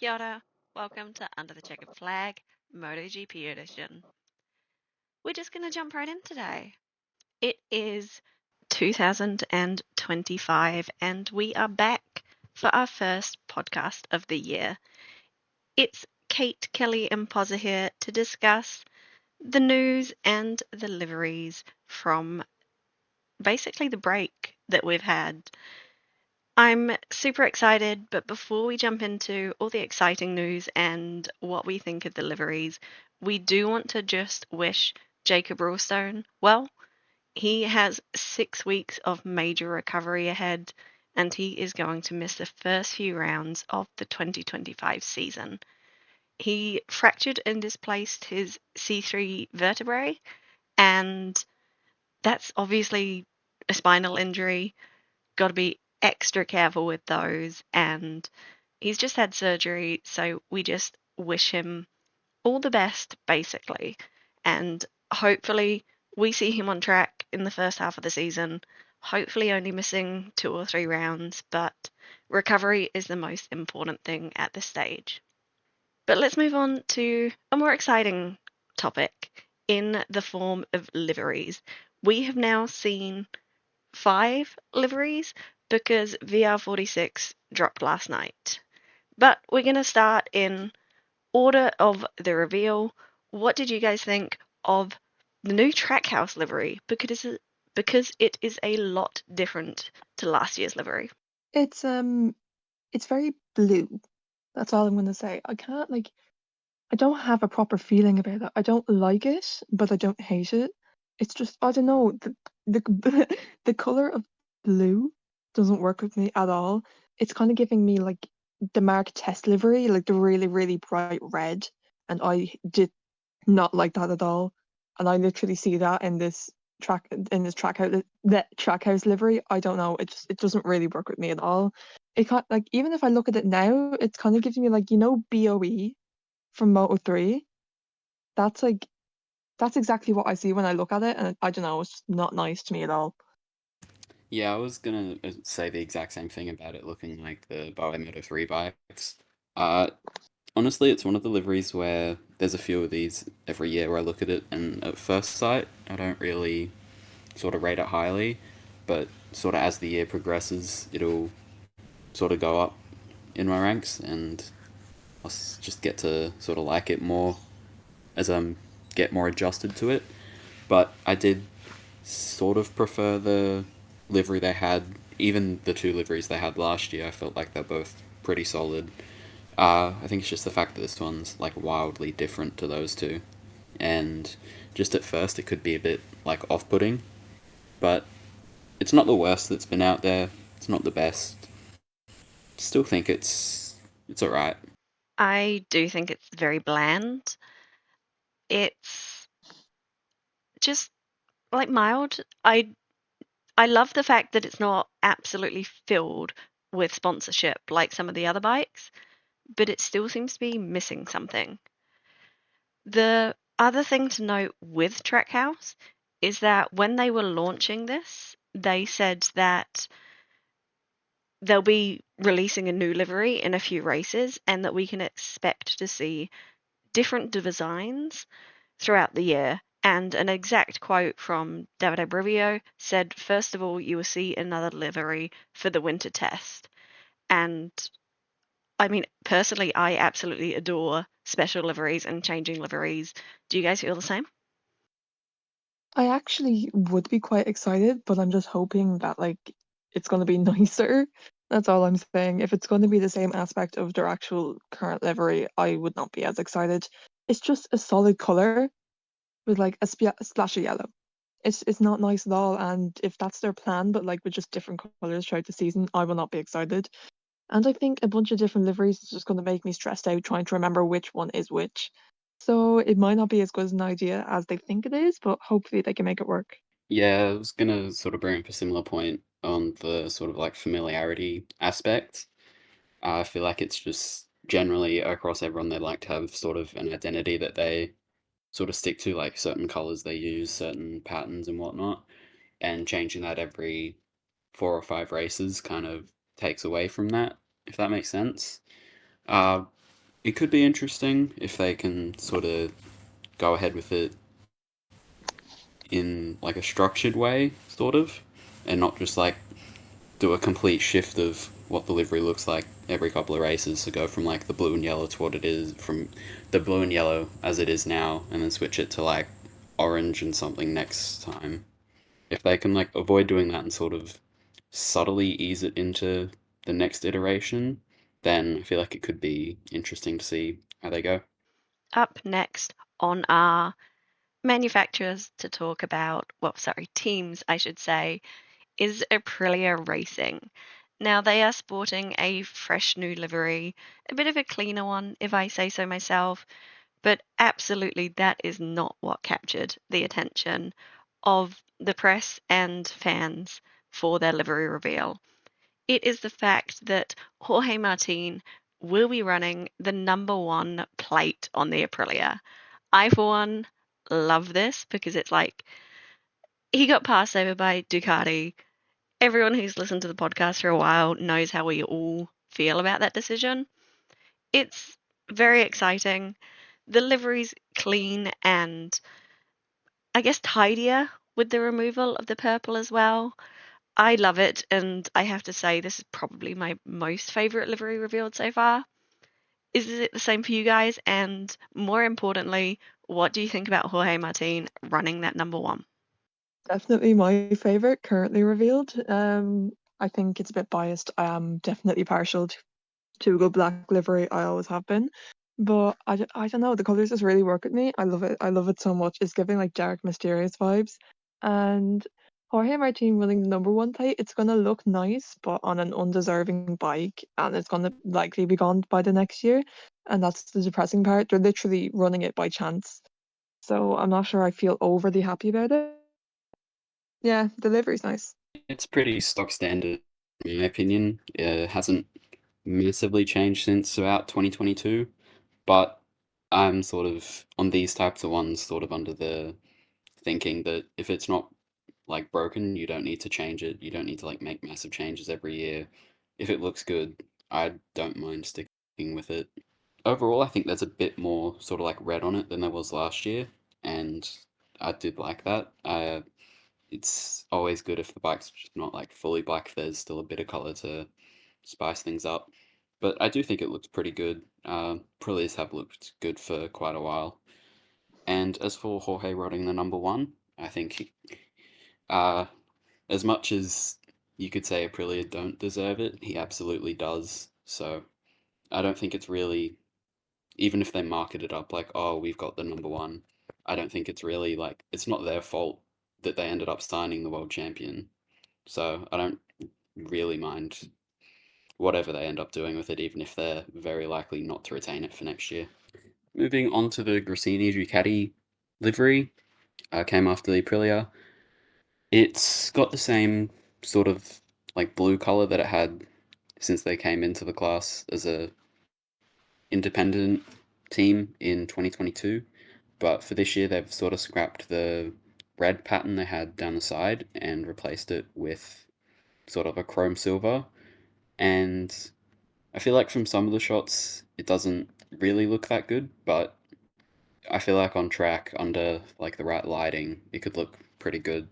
Kia ora. Welcome to Under the Checkered Flag, MotoGP edition. We're just going to jump right in today. It is 2025 and we are back for our first podcast of the year. It's Kate, Kelly and PozzA here to discuss the news and the liveries from basically the break that we've had. I'm super excited, but before we jump into all the exciting news and what we think of the liveries, we do want to just wish Jacob Roulstone well. He has 6 weeks of major recovery ahead, and he is going to miss the first few rounds of the 2025 season. He fractured and displaced his C3 vertebrae, and that's obviously a spinal injury. Got to be extra careful with those, and he's just had surgery, so we just wish him all the best, basically. And hopefully, we see him on track in the first half of the season, hopefully, only missing 2 or 3 rounds, but recovery is the most important thing at this stage. But let's move on to a more exciting topic in the form of liveries. We have now seen 5 liveries because VR46 dropped last night. But we're going to start in order of the reveal. What did you guys think of the new Trackhouse livery? Because it is a lot different to last year's livery. It's it's very blue. That's all I'm gonna say. I don't have a proper feeling about it. I don't like it, but I don't hate it. It's just I don't know, the the color of blue doesn't work with me at all. It's kind of giving me like the Mark Test livery, like the really, really bright red, and I did not like that at all. And I literally see that in this trackhouse livery. I don't know. It doesn't really work with me at all. It can't like even if I look at it now, it's kind of giving me like BOE from Moto 3. That's like that's exactly what I see when I look at it, and I don't know. It's just not nice to me at all. Yeah, I was gonna say the exact same thing about it looking like the Boa Moto 3 bikes. Uh, Honestly, it's one of the liveries where there's a few of these every year where I look at it and at first sight, I don't really sort of rate it highly, but sort of as the year progresses, it'll sort of go up in my ranks and just get to sort of like it more as I get more adjusted to it. But I did sort of prefer the livery they had. Even the two liveries they had last year, I felt like they're both pretty solid. I think it's just the fact that this one's like wildly different to those two, and just at first it could be a bit like off-putting, but it's not the worst that's been out there. It's not the best. Still think it's alright. I do think it's very bland. It's just like mild. I love the fact that it's not absolutely filled with sponsorship like some of the other bikes, but it still seems to be missing something. The other thing to note with Trackhouse is that when they were launching this, they said that they'll be releasing a new livery in a few races and that we can expect to see different designs throughout the year. And an exact quote from David Abrivio said, first of all, you will see another livery for the winter test. And I mean, personally, I absolutely adore special liveries and changing liveries. Do you guys feel the same? I actually would be quite excited, but I'm just hoping that like it's going to be nicer. That's all I'm saying. If it's going to be the same aspect of their actual current livery, I would not be as excited. It's just a solid color with like a splash of yellow. It's not nice at all, and if that's their plan, but like with just different colors throughout the season, I will not be excited. And I think a bunch of different liveries is just going to make me stressed out trying to remember which one is which. So it might not be as good as an idea as they think it is, but hopefully they can make it work. Yeah, I was gonna sort of bring up a similar point on the sort of like familiarity aspect. I feel like it's just generally across everyone they like to have sort of an identity that they sort of stick to, like certain colors they use, certain patterns and whatnot, and changing that every 4 or 5 races kind of takes away from that, if that makes sense. Uh, It could be interesting if they can sort of go ahead with it in like a structured way, sort of, and not just like do a complete shift of what the livery looks like every couple of races to go from like the blue and yellow to what it is from the blue and yellow as it is now, and then switch it to like orange and something next time. If they can like avoid doing that and sort of subtly ease it into the next iteration, then I feel like it could be interesting to see how they go. Up next on our manufacturers to talk about, well, sorry, teams, I should say, is Aprilia Racing. Now, they are sporting a fresh new livery, a bit of a cleaner one, if I say so myself, but absolutely that is not what captured the attention of the press and fans for their livery reveal. It is the fact that Jorge Martin will be running the number one plate on the Aprilia. I, for one, love this because it's like he got passed over by Ducati. Everyone who's listened to the podcast for a while knows how we all feel about that decision. It's very exciting. The livery's clean and I guess tidier with the removal of the purple as well. I love it, and I have to say this is probably my most favourite livery revealed so far. Is it the same for you guys? And more importantly, what do you think about Jorge Martin running that number one? Definitely my favorite currently revealed. I think it's a bit biased. I am definitely partial to a good black livery. I always have been. But I don't know, the colours just really work with me. I love it. I love it so much. It's giving like dark, mysterious vibes. And Jorge Martin winning the number one plate, it's gonna look nice, but on an undeserving bike, and it's gonna likely be gone by the next year. And that's the depressing part. They're literally running it by chance. So I'm not sure I feel overly happy about it. Yeah, the livery's nice. It's pretty stock standard, in my opinion. It hasn't massively changed since about 2022, but I'm sort of on these types of ones, sort of under the thinking that if it's not like broken, you don't need to change it. You don't need to like make massive changes every year. If it looks good, I don't mind sticking with it. Overall, I think there's a bit more sort of like red on it than there was last year, and I did like that. It's always good if the bike's just not like fully black. There's still a bit of color to spice things up. But I do think it looks pretty good. Aprilia's have looked good for quite a while. And as for Jorge riding the number one, I think uh, as much as you could say Aprilia don't deserve it, he absolutely does. So I don't think it's really, even if they market it up like, oh, we've got the number one, I don't think it's really like, it's not their fault that they ended up signing the world champion. So I don't really mind whatever they end up doing with it, even if they're very likely not to retain it for next year. Moving on to the Gresini Ducati livery, came after the Aprilia. It's got the same sort of like blue color that it had since they came into the class as a independent team in 2022, but for this year they've sort of scrapped the red pattern they had down the side and replaced it with sort of a chrome silver. And I feel like from some of the shots it doesn't really look that good, but I feel like on track under like the right lighting it could look pretty good.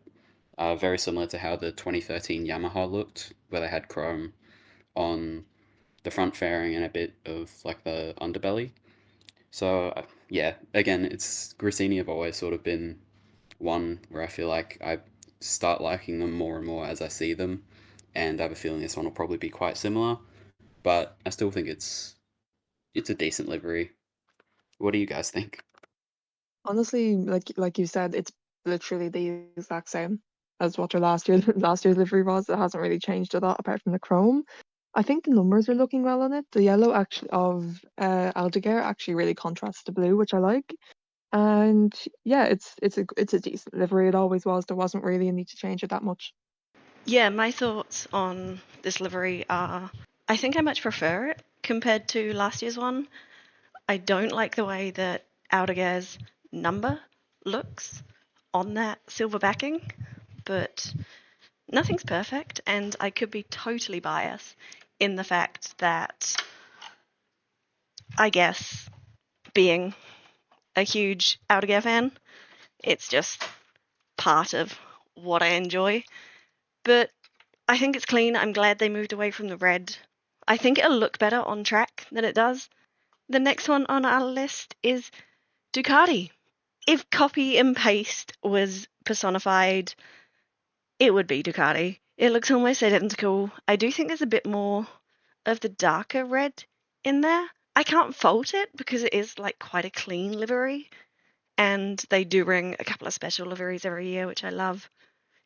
Very similar to how the 2013 Yamaha looked, where they had chrome on the front fairing and a bit of like the underbelly. So yeah, again, it's Gresini have always sort of been one where I feel like I start liking them more and more as I see them, and I have a feeling this one will probably be quite similar. But I still think it's a decent livery. What do you guys think? Honestly, like you said, it's literally the exact same as what your last year last year's livery was. It hasn't really changed a lot apart from the chrome. I think the numbers are looking well on it. The yellow actually of Aldeguer actually really contrasts to blue, which I like. And yeah, it's a decent livery. It always was. There wasn't really a need to change it that much. Yeah, my thoughts on this livery are I think I much prefer it compared to last year's one. I don't like the way that Aldeguer's number looks on that silver backing, but nothing's perfect, and I could be totally biased in the fact that I guess, being a huge Autogear fan, it's just part of what I enjoy. But I think it's clean. I'm glad they moved away from the red. I think it'll look better on track than it does. The next one on our list is Ducati. If copy and paste was personified, it would be Ducati. It looks almost identical. I do think there's a bit more of the darker red in there. I can't fault it because it is like quite a clean livery, and they do bring a couple of special liveries every year, which I love.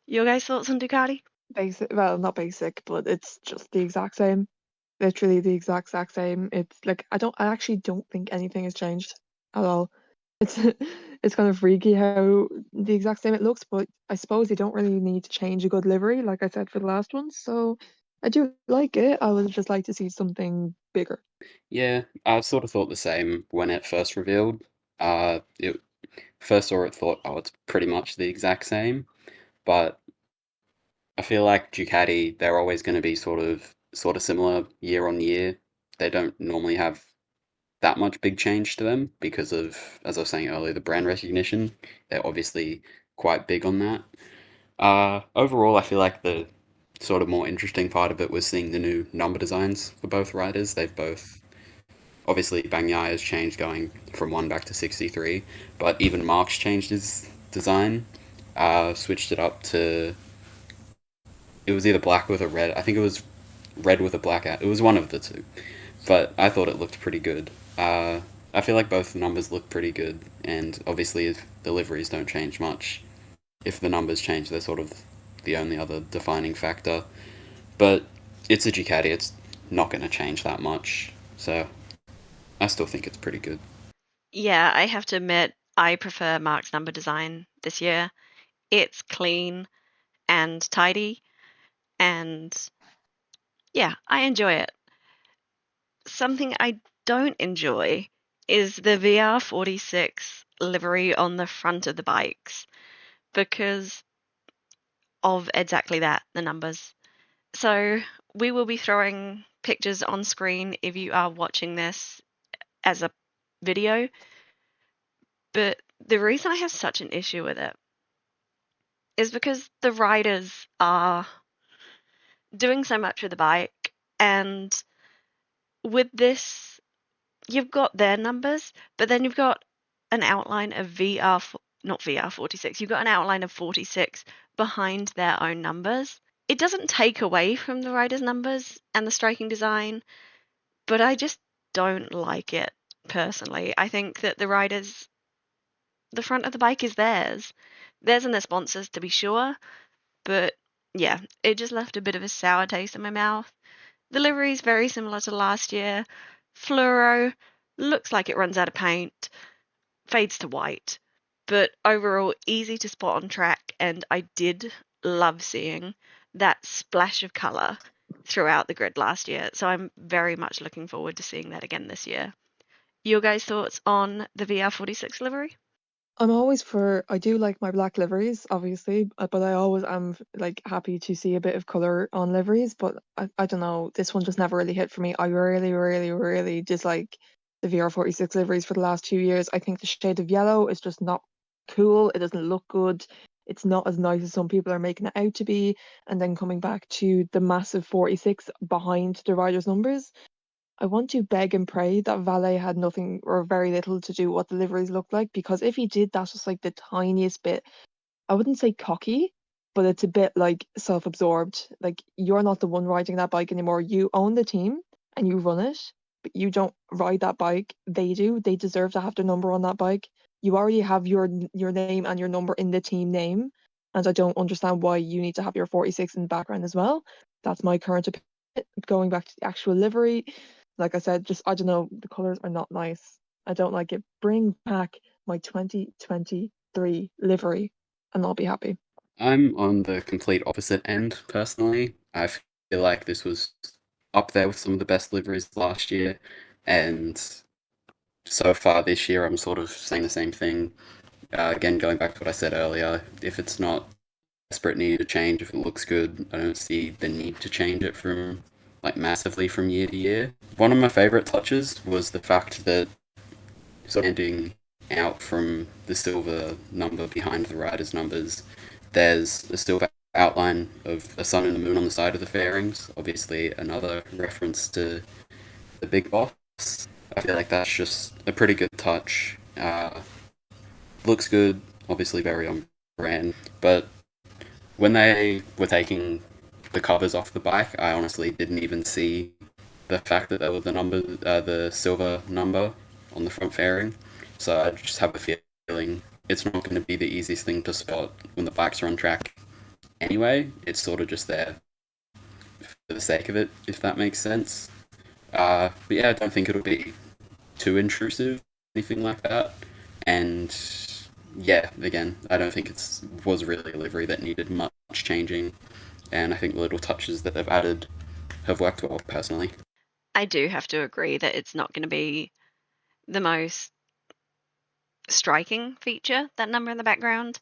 Your guys' thoughts on Ducati? Basic, well, not basic, but it's just the exact same. Literally the exact same. It's like I actually don't think anything has changed at all. It's it's kind of freaky how the exact same it looks, but I suppose you don't really need to change a good livery, like I said for the last one. So I do like it. I would just like to see something bigger. Yeah, I sort of thought the same when it first revealed. It first saw it, thought, oh, it's pretty much the exact same, but I feel like Ducati, they're always going to be sort of similar year on year. They don't normally have that much big change to them because of, as I was saying earlier, the brand recognition. They're obviously quite big on that. Overall, I feel like the sort of more interesting part of it was seeing the new number designs for both riders. They've both obviously Bagnaia has changed going from 1 back to 63, but even Mark's changed his design, switched it up to, it was either black with a red. I think it was red with a black out. It was one of the two, but I thought it looked pretty good. I feel like both the numbers look pretty good, and obviously if the liveries don't change much, if the numbers change, they're sort of the only other defining factor. But it's a Ducati; it's not going to change that much, so I still think it's pretty good. Yeah, I have to admit, I prefer Mark's number design this year. It's clean and tidy, and yeah, I enjoy it. Something I don't enjoy is the VR46 livery on the front of the bikes because of exactly that, the numbers. So we will be throwing pictures on screen if you are watching this as a video, but the reason I have such an issue with it is because the riders are doing so much with the bike, and with this, you've got their numbers, but then you've got an outline of not VR46, you've got an outline of 46 behind their own numbers. It doesn't take away from the riders' numbers and the striking design, but I just don't like it personally. I think that the front of the bike is theirs. Theirs and their sponsors, to be sure, but yeah, it just left a bit of a sour taste in my mouth. The livery is very similar to last year. Fluoro looks like it runs out of paint, fades to white, but overall easy to spot on track, and I did love seeing that splash of colour throughout the grid last year, so I'm very much looking forward to seeing that again this year. Your guys' thoughts on the VR46 livery? I do like my black liveries, obviously, but I always am like happy to see a bit of color on liveries. But I don't know, this one just never really hit for me. I really dislike the VR46 liveries for the last 2 years. I think the shade of yellow is just not cool. It doesn't look good. It's not as nice as some people are making it out to be. And then coming back to the massive 46 behind the riders' numbers. I want to beg and pray that Valet had nothing or very little to do with what the liveries looked like, because if he did, that's just like the tiniest bit. I wouldn't say cocky, but it's a bit like self-absorbed. Like you're not the one riding that bike anymore. You own the team and you run it, but you don't ride that bike. They do. They deserve to have their number on that bike. You already have your name and your number in the team name, and I don't understand why you need to have your 46 in the background as well. That's my current opinion. Going back to the actual livery, like I said, just I don't know, the colors are not nice. I don't like it. Bring back my 2023 livery and I'll be happy. I'm on the complete opposite end personally. I feel like this was up there with some of the best liveries last year, and so far this year I'm sort of saying the same thing. Again, going back to what I said earlier, if it's not desperate need to change, if it looks good, I don't see the need to change it from like massively from year to year. One of my favorite touches was the fact that standing out from the silver number behind the riders' numbers, there's a silver outline of a sun and a moon on the side of the fairings. Obviously, another reference to the Big Boss. I feel like that's just a pretty good touch. Looks good, obviously very on brand. But when they were taking the covers off the bike, I honestly didn't even see the fact that there was the silver number on the front fairing. So I just have a feeling it's not going to be the easiest thing to spot when the bikes are on track. Anyway, it's sort of just there for the sake of it, if that makes sense. But yeah, I don't think it'll be too intrusive, anything like that. And yeah, again, I don't think it was really a livery that needed much changing. And I think the little touches that they've added have worked well, personally. I do have to agree that it's not going to be the most striking feature, that number in the background,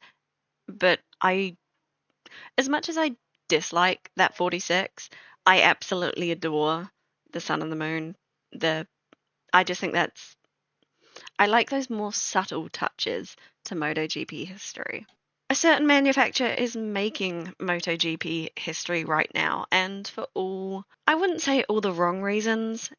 but as much as I dislike that 46, I absolutely adore the sun and the moon. I just think I like those more subtle touches to MotoGP history. A certain manufacturer is making MotoGP history right now, and I wouldn't say all the wrong reasons,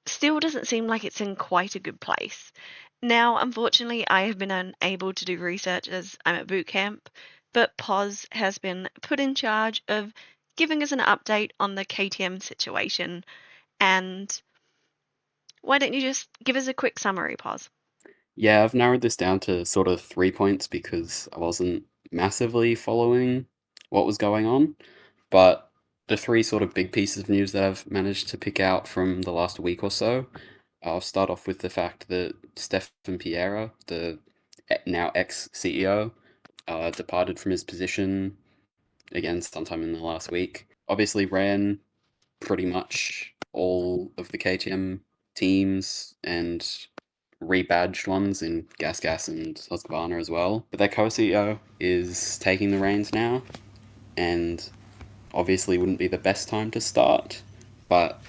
still doesn't seem like it's in quite a good place. Now, unfortunately, I have been unable to do research as I'm at boot camp, but PozzA has been put in charge of giving us an update on the KTM situation. And why don't you just give us a quick summary, PozzA? Yeah, I've narrowed this down to sort of 3 points because I wasn't massively following what was going on. But the three sort of big pieces of news that I've managed to pick out from the last week or so, I'll start off with the fact that Stefan Piera, the now ex-CEO, departed from his position again sometime in the last week. Obviously ran pretty much all of the KTM teams and rebadged ones in Gas and Husqvarna as well. But their co-CEO is taking the reins now, and obviously wouldn't be the best time to start. But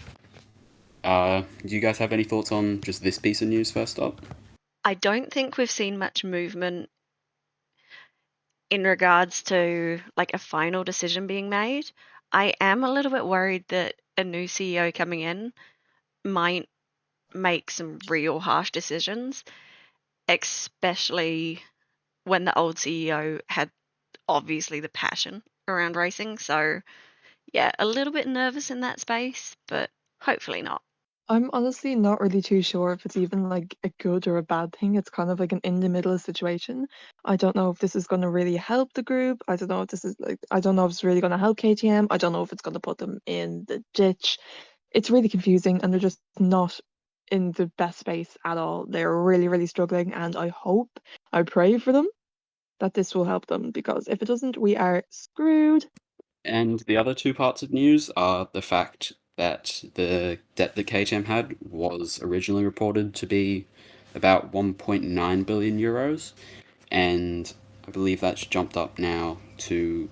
do you guys have any thoughts on just this piece of news first up? I don't think we've seen much movement in regards to like a final decision being made. I am a little bit worried that a new CEO coming in might make some real harsh decisions, especially when the old CEO had obviously the passion around racing. So, yeah, a little bit nervous in that space, but hopefully not. I'm honestly not really too sure if it's even like a good or a bad thing. It's kind of like an in the middle situation. I don't know if this is going to really help the group. I don't know if this is like, I don't know if it's really going to help KTM. I don't know if it's going to put them in the ditch. It's really confusing and they're just not in the best space at all. They're really, really struggling. And I pray for them that this will help them because if it doesn't, we are screwed. And the other two parts of news are the fact that the debt that KTM had was originally reported to be about 1.9 billion euros, and I believe that's jumped up now to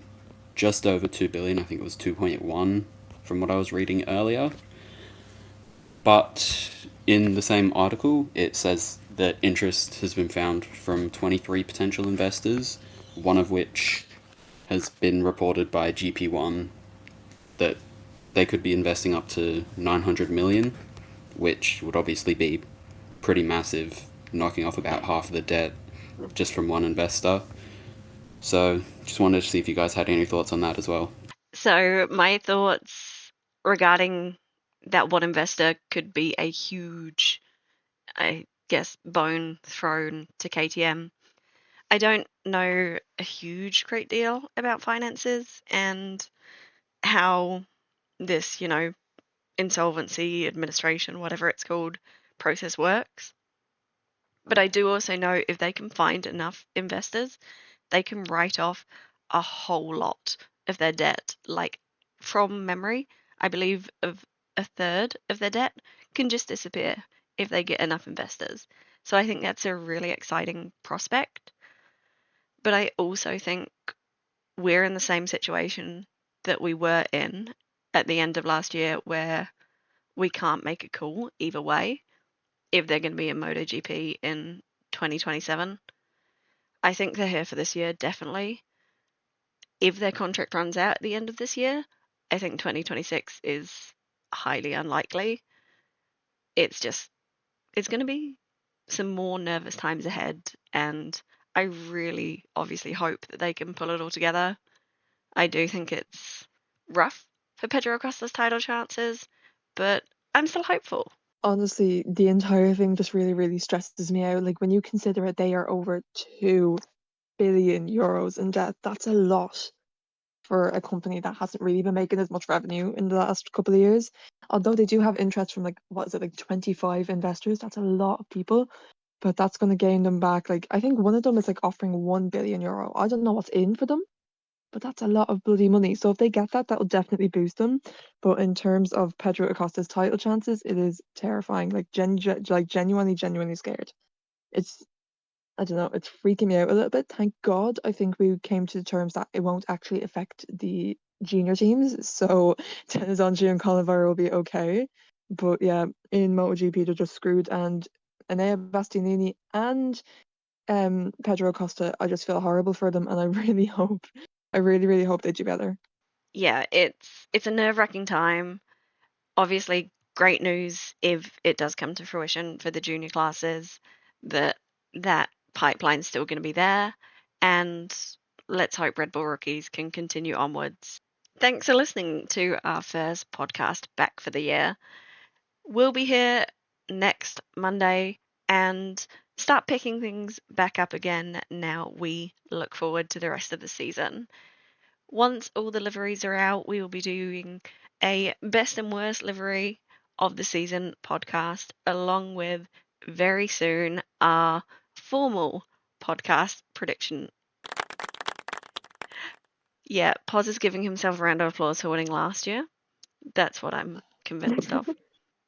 just over 2 billion. I think it was 2.1 from what I was reading earlier. But in the same article, it says that interest has been found from 23 potential investors, one of which has been reported by GP1 that they could be investing up to 900 million, which would obviously be pretty massive, knocking off about half of the debt just from one investor. So, just wanted to see if you guys had any thoughts on that as well. So, my thoughts regarding that one investor could be a huge, I guess, bone thrown to KTM. I don't know a huge great deal about finances and how this, insolvency administration, whatever it's called, process works. But I do also know if they can find enough investors, they can write off a whole lot of their debt. Like from memory, I believe of a third of their debt can just disappear if they get enough investors. So I think that's a really exciting prospect. But I also think we're in the same situation that we were in at the end of last year where we can't make a call either way if they're going to be in MotoGP in 2027. I think they're here for this year, definitely. If their contract runs out at the end of this year, I think 2026 is highly unlikely. It's going to be some more nervous times ahead, and I really obviously hope that they can pull it all together. I do think it's rough for Pedro Acosta's title chances, but I'm still hopeful. Honestly, the entire thing just really, really stresses me out. Like when you consider it, they are over 2 billion euros in debt. That's a lot for a company that hasn't really been making as much revenue in the last couple of years. Although they do have interest from like, what is it, like 25 investors? That's a lot of people, but that's going to gain them back. Like, I think one of them is like offering 1 billion euro. I don't know what's in for them, but that's a lot of bloody money. So if they get that, that will definitely boost them. But in terms of Pedro Acosta's title chances, it is terrifying. Like, genuinely scared. It's I don't know, it's freaking me out a little bit. Thank God, I think we came to the terms that it won't actually affect the junior teams. So Dennis Angie and Colin Vara will be okay. But yeah, in MotoGP, they're just screwed. And Enea Bastianini and Pedro Acosta, I just feel horrible for them. And I really, really hope they do better. Yeah, it's a nerve-wracking time. Obviously, great news if it does come to fruition for the junior classes, that pipeline's still going to be there, and let's hope Red Bull rookies can continue onwards. Thanks for listening to our first podcast back for the year. We'll be here next Monday and start picking things back up again now we look forward to the rest of the season. Once all the liveries are out, we will be doing a best and worst livery of the season podcast, along with very soon our formal podcast prediction. Yeah, Poz is giving himself a round of applause for winning last year. That's what I'm convinced of.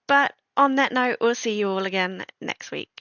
But on that note, we'll see you all again next week.